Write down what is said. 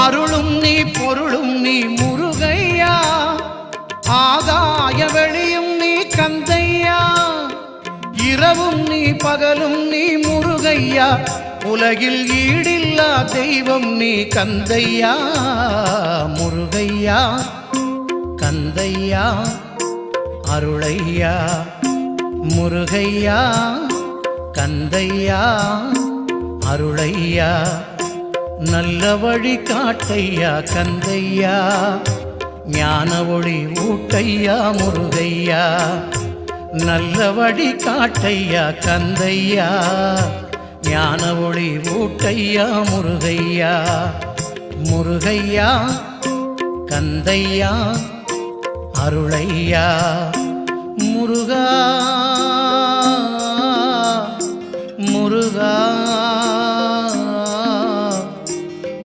அருளும் நீ பொருளும் நீ முருகையா, ஆகாய வெளியும் நீ கந்தையா, இரவும் நீ பகலும் நீ முருகையா, உலகில் ஈடில்லா தெய்வம் நீ கந்தையா. முருகையா கந்தையா அருளையா, முருகையா கந்தையா அருளையா, நல்ல வழி காட்டையா கந்தையா, ஞான ஒளி ஊட்டையா முருகையா, நல்ல வழி காட்டையா கந்தையா, ஞான ஒளி ஊட்டையா முருகையா. முருகையா கந்தையா அருளையா, முருகா முருகா.